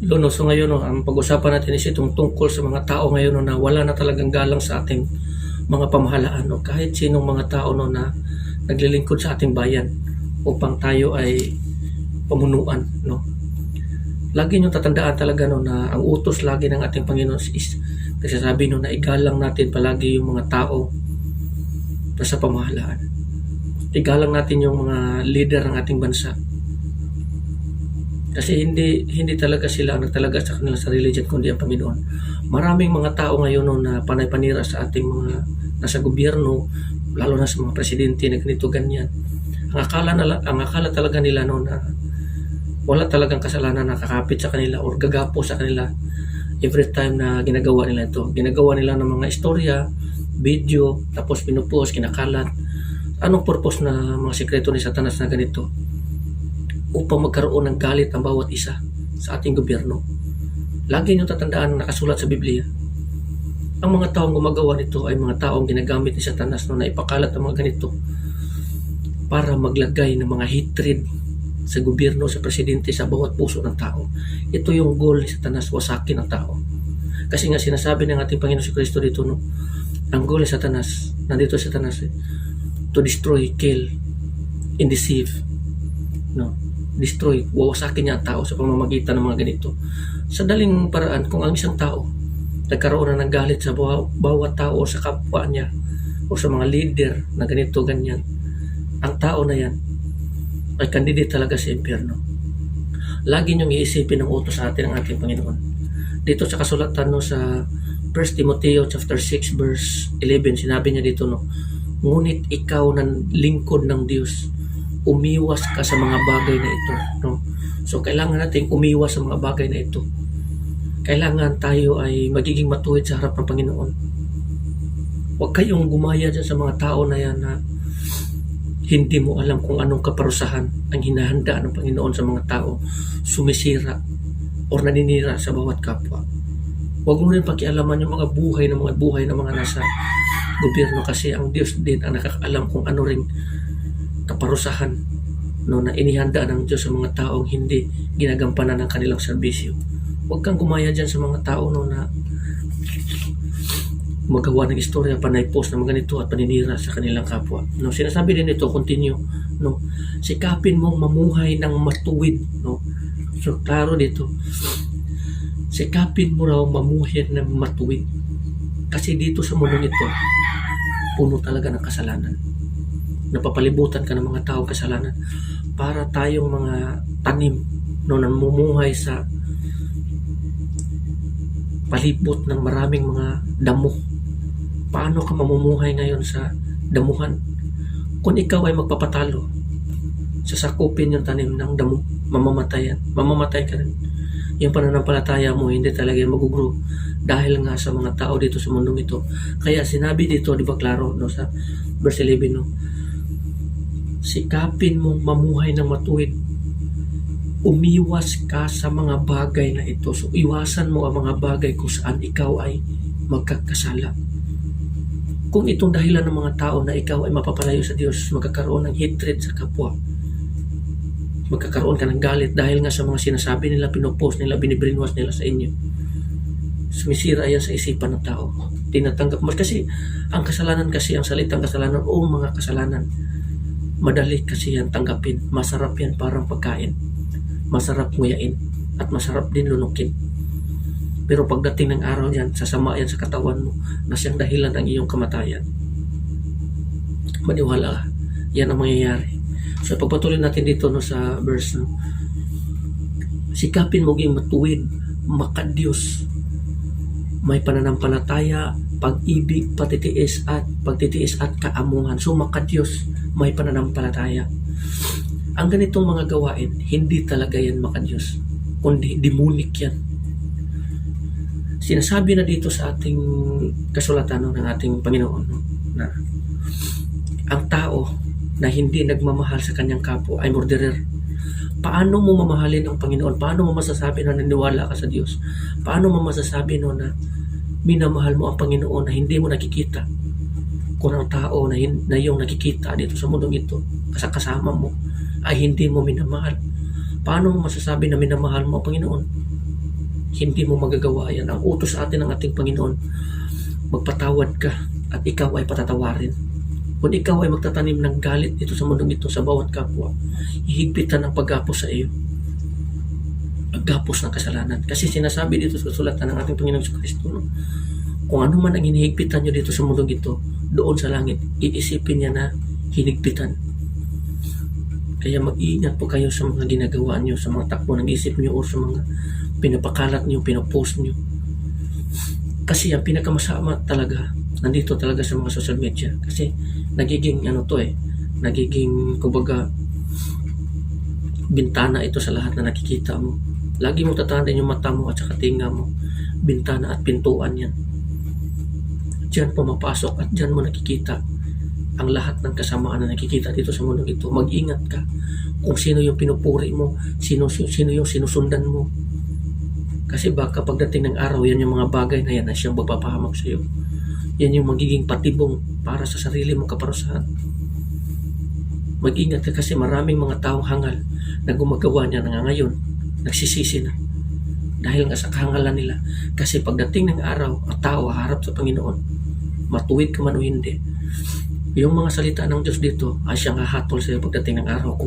Luno, so ngayon no, ang pag-usapan natin is itong tungkol sa mga tao ngayon no, na wala na talagang galang sa ating mga pamahalaan no, kahit sinong mga tao no, na naglilingkod sa ating bayan upang tayo ay pamunuan no. Lagi nyo tatandaan talaga no, na ang utos lagi ng ating Panginoon is nagsasabi no, na igalang natin palagi yung mga tao na sa pamahalaan. Igalang natin yung mga leader ng ating bansa. Kasi hindi talaga sila ang nagtalaga sa kanilang sarili dyan, kundi ang Panginoon. Maraming mga tao ngayon no, na panay-panira sa ating mga nasa gobyerno, lalo na sa mga presidente na ganito ganyan. Ang akala talaga nila no, na wala talagang kasalanan na kakapit sa kanila or gagapo sa kanila every time na ginagawa nila ito. Ginagawa nila ng mga istorya, video, tapos pinupost, kinakalat. Anong purpose na mga sikreto ni Satanas na ganito? Upang magkaroon ng galit ang bawat isa sa ating gobyerno. Lagi nyo tatandaan na nakasulat sa Biblia. Ang mga taong gumagawa nito ay mga taong ginagamit ni Satanas no, na ipakalat ang mga ganito para maglagay ng mga hatred sa gobyerno, sa presidente, sa bawat puso ng tao. Ito yung goal ni Satanas, wasakin ang tao. Kasi nga sinasabi ng ating Panginoon si Kristo dito, no, ang goal ni Satanas, nandito si Satanas, to destroy, kill, and deceive. No? Destroy, wawasakin niya ang tao sa pamamagitan ng mga ganito. Sa daling paraan, kung ang isang tao nagkaroon na ng galit sa bawat tao o sa kapwa niya o sa mga leader na ganito, ganyan, ang tao na yan ay candidate talaga sa impyerno. Lagi niyong iisipin ang utos sa atin ng ating Panginoon. Dito sa kasulatan no, sa 1 Timoteo chapter 6 verse 11, sinabi niya dito no, ngunit ikaw ng lingkod ng Diyos, umiwas ka sa mga bagay na ito no. So kailangan nating umiwas sa mga bagay na ito. Kailangan tayo ay magiging matuwid sa harap ng Panginoon. Huwag kayong gumaya dyan sa mga tao na yan na hindi mo alam kung anong kaparusahan ang hinahanda ng Panginoon sa mga tao sumisira o naninira sa bawat kapwa. Huwag mo rin pakialaman yung mga buhay ng mga nasa gobyerno, kasi ang Diyos din ang nakakaalam kung ano ring kaparusahan no, na inihanda ng Diyos sa mga taong hindi ginagampanan ng kanilang serbisyo. Huwag kang gumaya dyan sa mga tao no, na magawa ng istorya, panay-post na mga ganito at paninira sa kanilang kapwa. No, sinasabi din ito, continue, no, sikapin mong mamuhay ng matuwid. No? So, klaro dito, sikapin mo raw mamuhay ng matuwid. Kasi dito sa mundong ito, puno talaga ng kasalanan. Napapalibutan ka ng mga taong kasalanan para tayong mga tanim no, namumuhay sa palibot ng maraming mga damo. Paano ka mamumuhay ngayon sa damuhan? Kung ikaw ay magpapatalo, sasakupin yung tanim ng damo, mamamatay ka rin. Yung pananampalataya mo hindi talaga mag-grow dahil nga sa mga tao dito sa mundong ito. Kaya sinabi dito, di ba klaro no, sa verse 11 no, sikapin mong mamuhay ng matuwid, umiwas ka sa mga bagay na ito. So iwasan mo ang mga bagay kung saan ikaw ay magkakasala. Kung itong dahilan ng mga tao na ikaw ay mapapalayo sa Diyos, magkakaroon ng hatred sa kapwa, magkakaroon ka ng galit dahil nga sa mga sinasabi nila, pinopost nila, binibrainwash nila sa inyo, sumisira yan sa isipan ng tao. Tinatanggap mo kasi ang kasalanan, kasi ang salitang kasalanan o mga kasalanan, madali kasi yan tanggapin. Masarap yan parang pagkain, masarap nguyain at masarap din lunukin. Pero pagdating ng araw yan, sasama yan sa katawan mo na siyang dahilan ng iyong kamatayan. Maniwala ka, yan ang mangyayari. So pagpatuloy natin dito no, sa verse no, sikapin mo maging matuwid, makadiyos, may pananampalataya, pag-ibig, pagtitiis at kaamuhan. So makadiyos, may pananampalataya. Ang ganitong mga gawain, hindi talaga yan makadiyos, kundi demonic yan. Sinasabi na dito sa ating kasulatan no, ng ating Panginoon no, na ang tao na hindi nagmamahal sa kanyang kapwa ay murderer. Paano mo mamahalin ang Panginoon? Paano mo masasabi na naniwala ka sa Diyos? Paano mo masasabi no, na minamahal mo ang Panginoon na hindi mo nakikita? Kung ang tao na yung nakikita dito sa mundong ito, kasama mo, ay hindi mo minamahal. Paano mo masasabi na minamahal mo ang Panginoon? Hindi mo magagawa yan. Ang utos sa atin ng ating Panginoon, magpatawad ka at ikaw ay patatawarin. Kung ikaw ay magtatanim ng galit dito sa mundong ito sa bawat kapwa, hihigpitan ang paghapos sa iyo. Paghapos ng kasalanan. Kasi sinasabi dito sa sulatan ng ating Panginoong Kristo, no? Kung ano man ang hinihigpitan nyo dito sa mundong ito, doon sa langit, iisipin niya na hinigpitan. Kaya mag-iingat po kayo sa mga ginagawa nyo, sa mga takbo ng isip nyo o sa mga pinapakalat nyo, pinapost nyo. Kasi ang pinakamasama talaga, nandito talaga sa mga social media. Kasi nagiging nagiging kumbaga bintana ito sa lahat na nakikita mo. Lagi mo tatandaan yung mata mo at saka tinga mo. Bintana at pintuan yan. Diyan pumapasok at diyan mo nakikita ang lahat ng kasamaan na nakikita dito sa mundong ito. Mag-ingat ka kung sino yung pinupuri mo, sino yung sinusundan mo. Kasi baka pagdating ng araw, yan yung mga bagay na yan na siyang magpapahamak sa iyo. Yan yung magiging patibong para sa sarili mong kaparusahan. Mag-ingat ka kasi maraming mga taong hangal na gumagawa niya na ngayon, nagsisisi na. Dahil nga sa kahangalan nila. Kasi pagdating ng araw, ang tao harap sa Panginoon. Matuwid ka man o hindi. Yung mga salita ng Diyos dito ay siyang hahatol sa iyo pagdating ng araw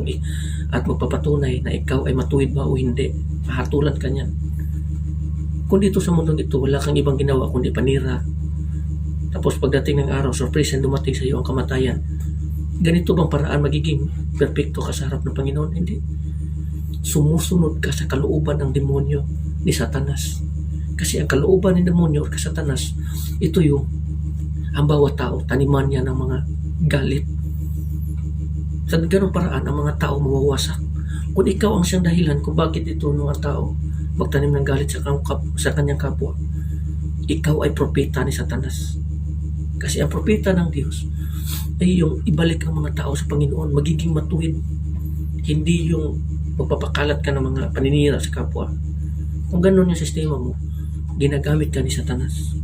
at magpapatunay na ikaw ay matuwid ba o hindi. Hahatulan ka niyan. Kung dito sa mundong ito, wala kang ibang ginawa kundi panira. Tapos pagdating ng araw, surprise and dumating sa iyo ang kamatayan. Ganito bang paraan magiging perfecto ka sa harap ng Panginoon? Hindi. Sumusunod ka sa kalooban ng demonyo ni Satanas. Kasi ang kalooban ng demonyo o Satanas, ito yung ang bawat tao, taniman niya ng mga galit. Sa ganung paraan, ang mga tao mawawasak. Kung ikaw ang siyang dahilan kung bakit ito ng tao magtanim ng galit sa kanyang kapwa, ikaw ay propeta ni Satanas. Kasi ang propeta ng Diyos ay yung ibalik ang mga tao sa Panginoon, magiging matuwid. Hindi yung magpapakalat ka ng mga paninira sa kapwa. Kung ganun yung sistema mo, ginagamit ka ni Satanas.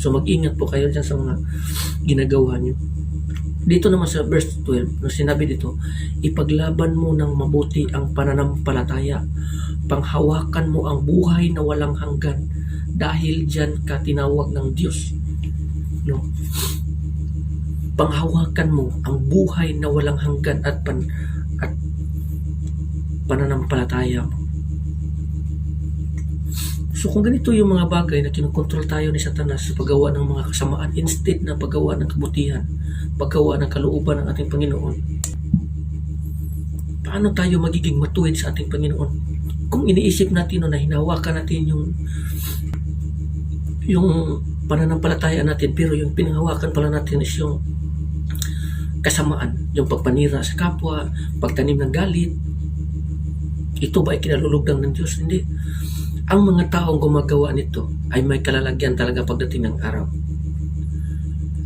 So mag-ingat po kayo dyan sa mga ginagawa nyo. Dito naman sa verse 12, sinabi dito, ipaglaban mo ng mabuti ang pananampalataya, panghawakan mo ang buhay na walang hanggan, dahil dyan ka tinawag ng Diyos. No? Panghawakan mo ang buhay na walang hanggan at pananampalataya mo. So kung ganito yung mga bagay na kinukontrol tayo ni Satanas sa paggawa ng mga kasamaan instead na paggawa ng kabutihan, paggawa ng kalooban ng ating Panginoon, paano tayo magiging matuwid sa ating Panginoon? Kung iniisip natin na hinawakan natin yung pananampalataya natin, pero yung pinanghawakan pala natin is yung kasamaan, yung pagpanira sa kapwa, pagtanim ng galit, ito ba ay kinalulugdang ng Diyos? Hindi. Ang mga taong gumagawa nito ay may kalalagyan talaga pagdating ng araw.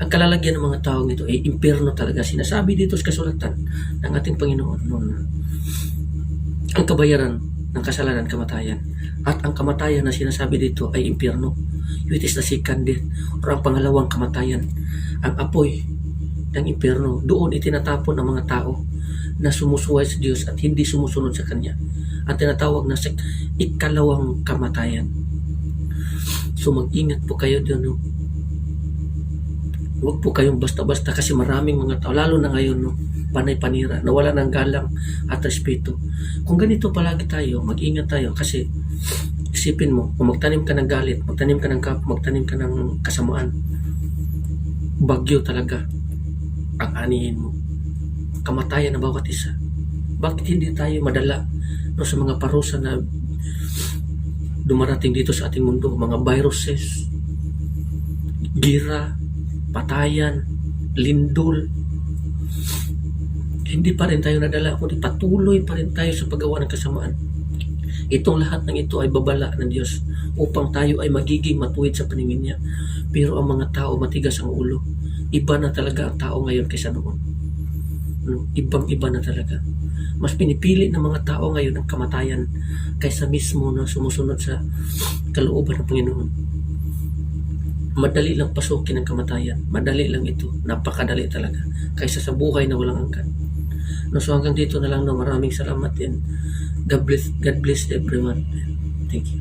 Ang kalalagyan ng mga taong ito ay impyerno talaga. Sinasabi dito sa kasulatan ng ating Panginoon noon na ang kabayaran ng kasalanan, kamatayan. At ang kamatayan na sinasabi dito ay impyerno. It is the second death, or ang pangalawang kamatayan. Ang apoy ng impyerno, doon itinatapon ang mga tao na sumusuway sa Diyos at hindi sumusunod sa Kanya. At tinatawag na sa ikalawang kamatayan. So mag-ingat po kayo doon. No? Huwag po kayong basta-basta kasi maraming mga tao, lalo na ngayon, no? Panay-panira, nawala ng galang at respeto. Kung ganito palagi tayo, mag-ingat tayo kasi isipin mo, kung magtanim ka ng galit, magtanim ka ng magtanim ka ng kasamaan, bagyo talaga ang anihin mo. Kamatayan na bawat isa. Bakit hindi tayo madala sa mga parusa na dumarating dito sa ating mundo? Mga viruses, gira, patayan, lindol. Hindi pa rin tayo nadala, kundi patuloy pa rin tayo sa paggawa ng kasamaan. Itong lahat ng ito ay babala ng Diyos upang tayo ay magiging matuwid sa paningin niya. Pero ang mga tao matigas ang ulo. Iba na talaga ang tao ngayon kaysa noon. Ibang-iba na talaga. Mas pinipili ng mga tao ngayon ang kamatayan kaysa mismo na sumusunod sa kalooban ng Panginoon. Madali lang pasukin ang kamatayan. Madali lang ito. Napakadali talaga. Kaysa sa buhay na walang hanggan. So hanggang dito na lang. Maraming salamat and God bless everyone. Thank you.